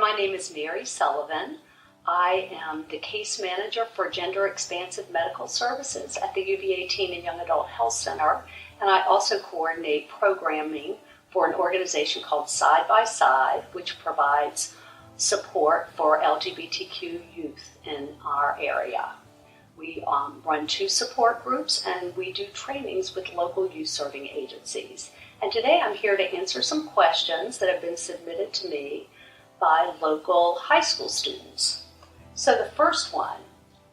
my name is Mary Sullivan. I am the case manager for Gender Expansive Medical Services at the UVA Teen and Young Adult Health Center, and I also coordinate programming for an organization called Side by Side, which provides support for LGBTQ youth in our area. We run 2 support groups, and we do trainings with local youth serving agencies. And today I'm here to answer some questions that have been submitted to me by local high school students. So the first one,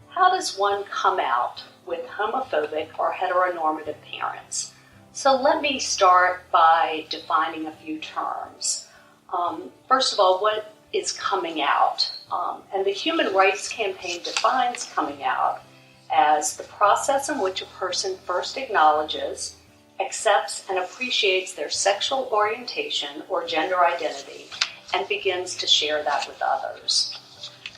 how does one come out with homophobic or heteronormative parents? So let me start by defining a few terms. First of all, what is coming out? And the Human Rights Campaign defines coming out as the process in which a person first acknowledges, accepts, and appreciates their sexual orientation or gender identity and begins to share that with others.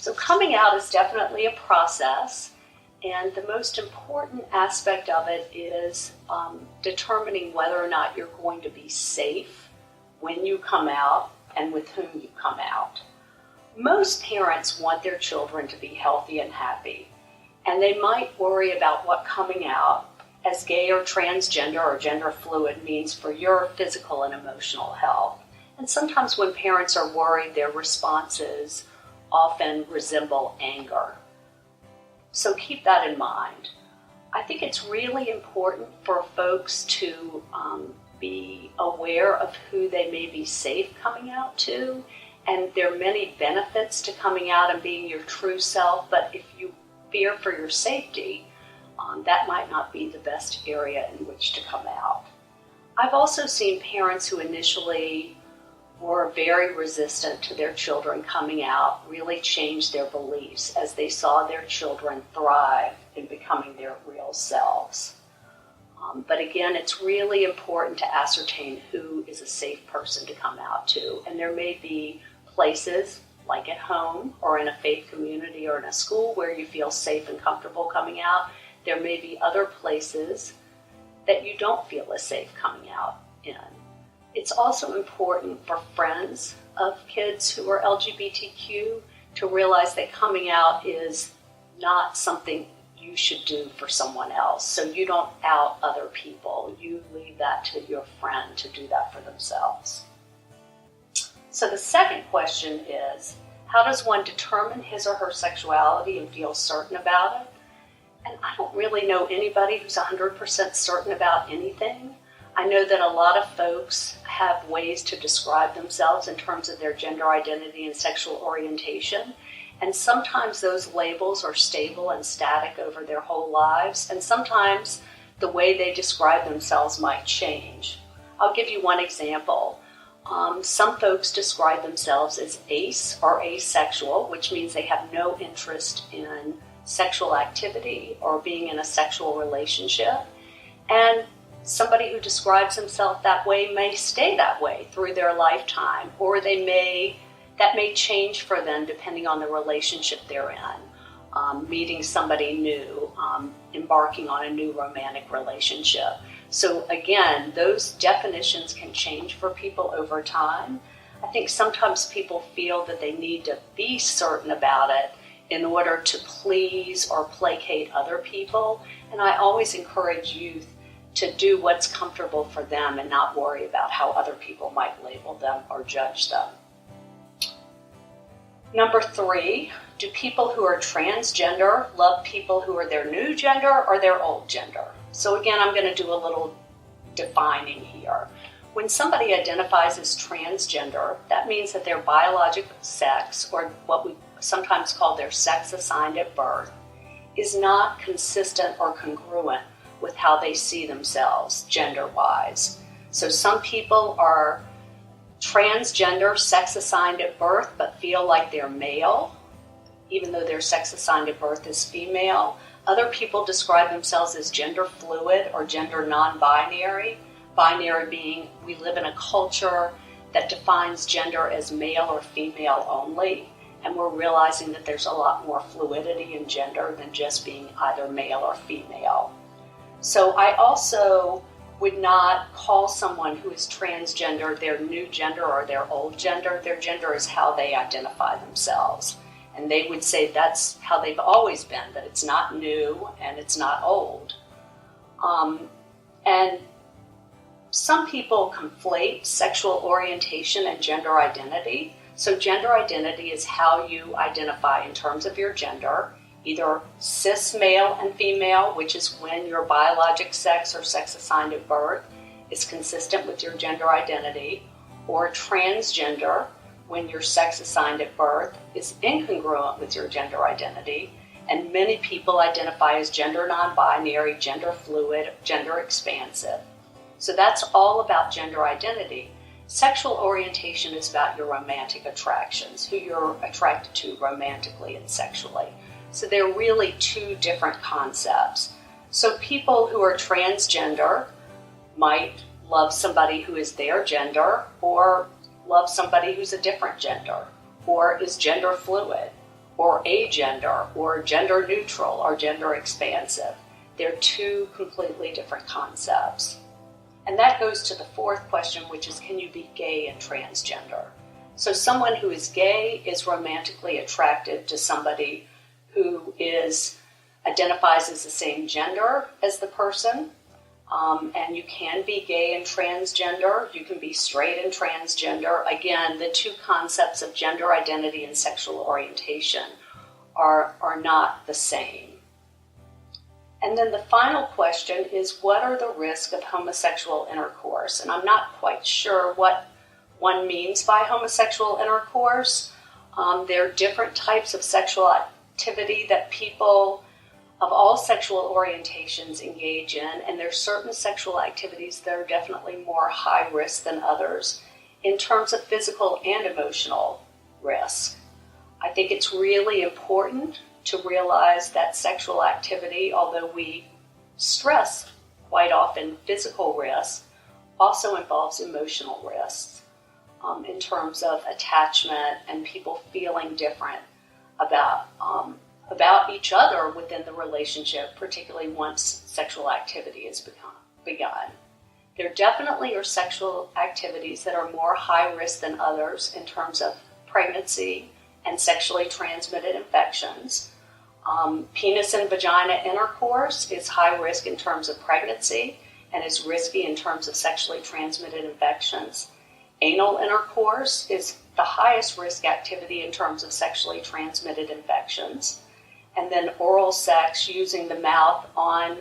So coming out is definitely a process, and the most important aspect of it is determining whether or not you're going to be safe when you come out and with whom you come out. Most parents want their children to be healthy and happy, and they might worry about what coming out as gay or transgender or gender fluid means for your physical and emotional health. And sometimes when parents are worried, their responses often resemble anger. So keep that in mind. I think it's really important for folks to be aware of who they may be safe coming out to, and there are many benefits to coming out and being your true self, but if you fear for your safety, that might not be the best area in which to come out. I've also seen parents who initially were very resistant to their children coming out really change their beliefs as they saw their children thrive in becoming their real selves. But again, it's really important to ascertain who is a safe person to come out to. And there may be places like at home or in a faith community or in a school where you feel safe and comfortable coming out. There may be other places that you don't feel as safe coming out in. It's also important for friends of kids who are LGBTQ to realize that coming out is not something you should do for someone else. So you don't out other people. You leave that to your friend to do that for themselves. So the second question is, how does one determine his or her sexuality and feel certain about it? And I don't really know anybody who's 100% certain about anything. I know that a lot of folks have ways to describe themselves in terms of their gender identity and sexual orientation. And sometimes those labels are stable and static over their whole lives. And sometimes the way they describe themselves might change. I'll give you one example. Some folks describe themselves as ace or asexual, which means they have no interest in sexual activity or being in a sexual relationship. And somebody who describes himself that way may stay that way through their lifetime, or that may change for them depending on the relationship they're in, meeting somebody new, embarking on a new romantic relationship. So again, those definitions can change for people over time. I think sometimes people feel that they need to be certain about it in order to please or placate other people. And I always encourage youth to do what's comfortable for them and not worry about how other people might label them or judge them. Number 3, do people who are transgender love people who are their new gender or their old gender? So again, I'm going to do a little defining here. When somebody identifies as transgender, that means that their biological sex, or what we sometimes call their sex assigned at birth, is not consistent or congruent with how they see themselves gender-wise. So some people are transgender, sex assigned at birth, but feel like they're male, even though their sex assigned at birth is female. Other people describe themselves as gender fluid or gender non-binary, binary being we live in a culture that defines gender as male or female only, and we're realizing that there's a lot more fluidity in gender than just being either male or female. So I also would not call someone who is transgender their new gender or their old gender. Their gender is how they identify themselves. And they would say that's how they've always been, that it's not new and it's not old. And some people conflate sexual orientation and gender identity. So gender identity is how you identify in terms of your gender, either cis male and female, which is when your biologic sex or sex assigned at birth is consistent with your gender identity, or transgender, when your sex assigned at birth is incongruent with your gender identity. And many people identify as gender non-binary, gender fluid, gender expansive. So that's all about gender identity. Sexual orientation is about your romantic attractions, who you're attracted to romantically and sexually. So they're really two different concepts. So people who are transgender might love somebody who is their gender, or love somebody who's a different gender, or is gender fluid, or agender, or gender neutral, or gender expansive. They're two completely different concepts. And that goes to the fourth question, which is, can you be gay and transgender? So someone who is gay is romantically attracted to somebody who identifies as the same gender as the person. And you can be gay and transgender. You can be straight and transgender. Again, the two concepts of gender identity and sexual orientation are not the same. And then the final question is, what are the risks of homosexual intercourse? And I'm not quite sure what one means by homosexual intercourse. There are different types of sexual activity that people of all sexual orientations engage in, and there are certain sexual activities that are definitely more high risk than others in terms of physical and emotional risk. I think it's really important to realize that sexual activity, although we stress quite often physical risk, also involves emotional risks in terms of attachment and people feeling different about each other within the relationship, particularly once sexual activity is begun. There definitely are sexual activities that are more high risk than others in terms of pregnancy and sexually transmitted infections. Penis and vagina intercourse is high risk in terms of pregnancy and is risky in terms of sexually transmitted infections. Anal intercourse is the highest risk activity in terms of sexually transmitted infections. And then oral sex using the mouth on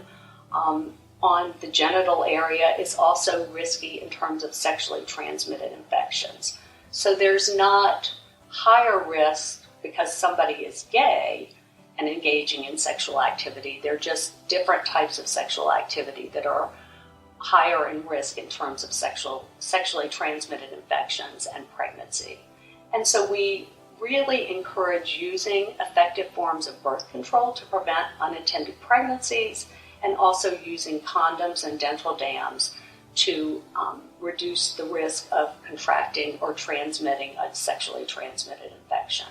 the genital area is also risky in terms of sexually transmitted infections. So there's not higher risk because somebody is gay and engaging in sexual activity. They're just different types of sexual activity that are higher in risk in terms of sexually transmitted infections and pregnancy. And so we really encourage using effective forms of birth control to prevent unintended pregnancies, and also using condoms and dental dams to reduce the risk of contracting or transmitting a sexually transmitted infection.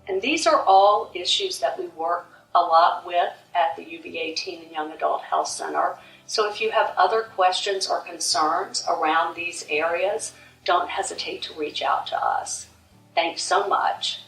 And these are all issues that we work a lot with at the UVA Teen and Young Adult Health Center. So if you have other questions or concerns around these areas, don't hesitate to reach out to us. Thanks so much.